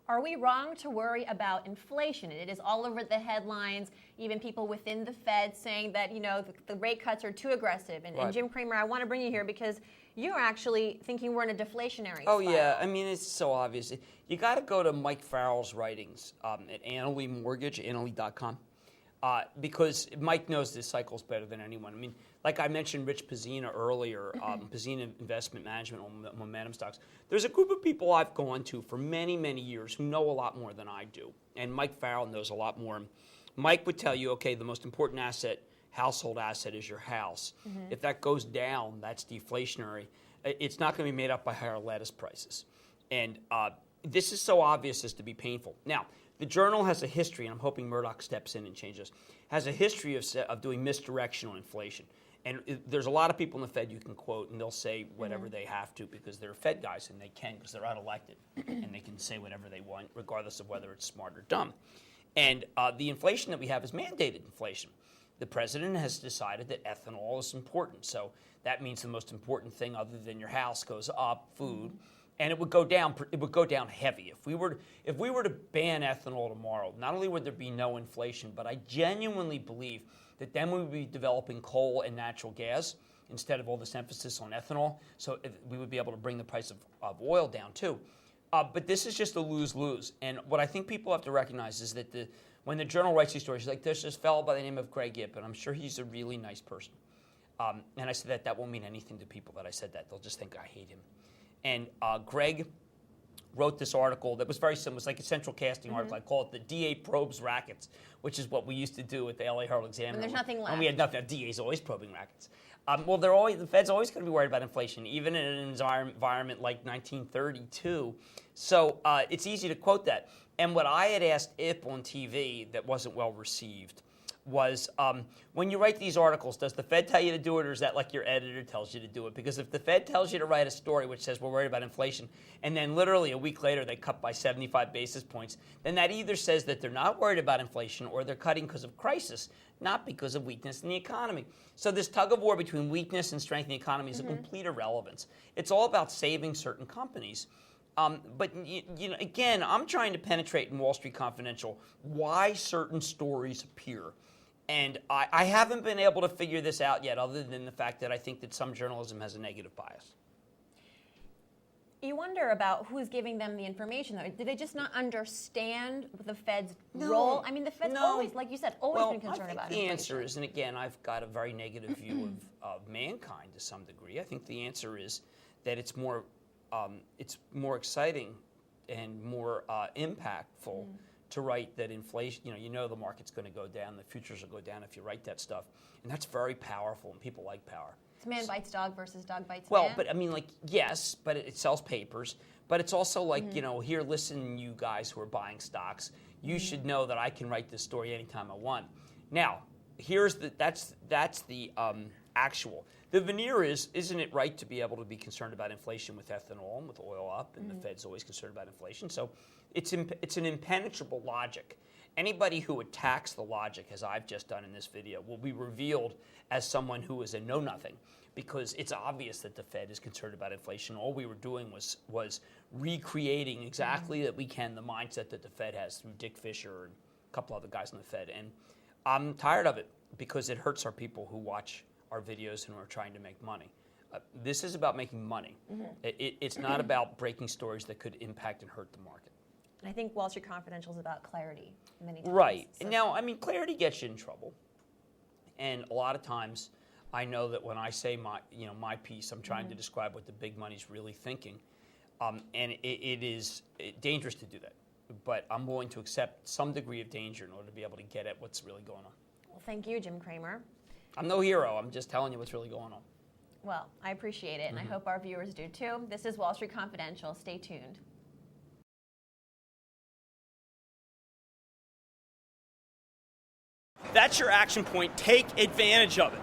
Are we wrong to worry about inflation? It is all over the headlines, even people within the Fed saying that, the rate cuts are too aggressive. And Jim Cramer, I want to bring you here because you're actually thinking we're in a deflationary spiral. Yeah. I mean, it's so obvious. You got to go to Mike Farrell's writings at Annaly Mortgage, Annaly.com. Because Mike knows this cycles better than anyone. I mean, like I mentioned Rich Pizzina earlier, Pizzina Investment Management on momentum stocks. There's a group of people I've gone to for many, many years who know a lot more than I do. And Mike Farrell knows a lot more. Mike would tell you, okay, the most important household asset is your house. Mm-hmm. If that goes down, that's deflationary. It's not going to be made up by higher lettuce prices. And this is so obvious as to be painful. Now, the Journal has a history, and I'm hoping Murdoch steps in and changes, has a history of doing misdirection on inflation. And there's a lot of people in the Fed you can quote, and they'll say whatever they have to because they're Fed guys, and they can because they're unelected, and they can say whatever they want, regardless of whether it's smart or dumb. And the inflation that we have is mandated inflation. The president has decided that ethanol is important, so that means the most important thing other than your house goes up, food. And it would go down. It would go down heavy if we were to ban ethanol tomorrow. Not only would there be no inflation, but I genuinely believe that then we would be developing coal and natural gas instead of all this emphasis on ethanol. So we would be able to bring the price of oil down too. But this is just a lose-lose. And what I think people have to recognize is that when the Journal writes these stories, like there's this fellow by the name of Greg Yip, and I'm sure he's a really nice person. And I said that won't mean anything to people that I said that. They'll just think I hate him. And Greg wrote this article that was very similar. It was like a central casting article. I call it the DA probes rackets, which is what we used to do at the LA Herald Examiner. And there's nothing left. And we had nothing. DA's always probing rackets. The Fed's always going to be worried about inflation, even in an environment like 1932. So it's easy to quote that. And what I had asked Ip on TV that wasn't well received was when you write these articles, does the Fed tell you to do it, or is that like your editor tells you to do it? Because if the Fed tells you to write a story which says we're worried about inflation, and then literally a week later they cut by 75 basis points, then that either says that they're not worried about inflation or they're cutting because of crisis, not because of weakness in the economy. So this tug of war between weakness and strength in the economy is a complete irrelevance. It's all about saving certain companies. But again, I'm trying to penetrate in Wall Street Confidential why certain stories appear. And I haven't been able to figure this out yet, other than the fact that I think that some journalism has a negative bias. You wonder about who's giving them the information, though. Do they just not understand the Fed's role? I mean, the Fed's always, like you said, always been concerned about inflation. The answer is, and again, I've got a very negative view of mankind to some degree. I think the answer is that it's more exciting and more impactful to write that inflation, the market's going to go down, the futures will go down if you write that stuff. And that's very powerful, and people like power. It's man bites dog versus dog bites man. Well, but I mean, yes, but it sells papers. But it's also like, here, listen, you guys who are buying stocks, you should know that I can write this story anytime I want. Now, that's the actual. The veneer isn't it right to be able to be concerned about inflation with ethanol and with oil up, and the Fed's always concerned about inflation. So it's an impenetrable logic. Anybody who attacks the logic, as I've just done in this video, will be revealed as someone who is a know-nothing, because it's obvious that the Fed is concerned about inflation. All we were doing was recreating exactly that we can the mindset that the Fed has through Dick Fisher and a couple other guys in the Fed. And I'm tired of it because it hurts our people who watch our videos and are trying to make money. This is about making money. It's not about breaking stories that could impact and hurt the market. And I think Wall Street Confidential is about clarity many times. Right. So. Now, I mean, clarity gets you in trouble. And a lot of times, I know that when I say my piece, I'm trying to describe what the big money's really thinking. And it is dangerous to do that. But I'm willing to accept some degree of danger in order to be able to get at what's really going on. Well, thank you, Jim Cramer. I'm no hero. I'm just telling you what's really going on. Well, I appreciate it, and I hope our viewers do too. This is Wall Street Confidential. Stay tuned. That's your action point. Take advantage of it.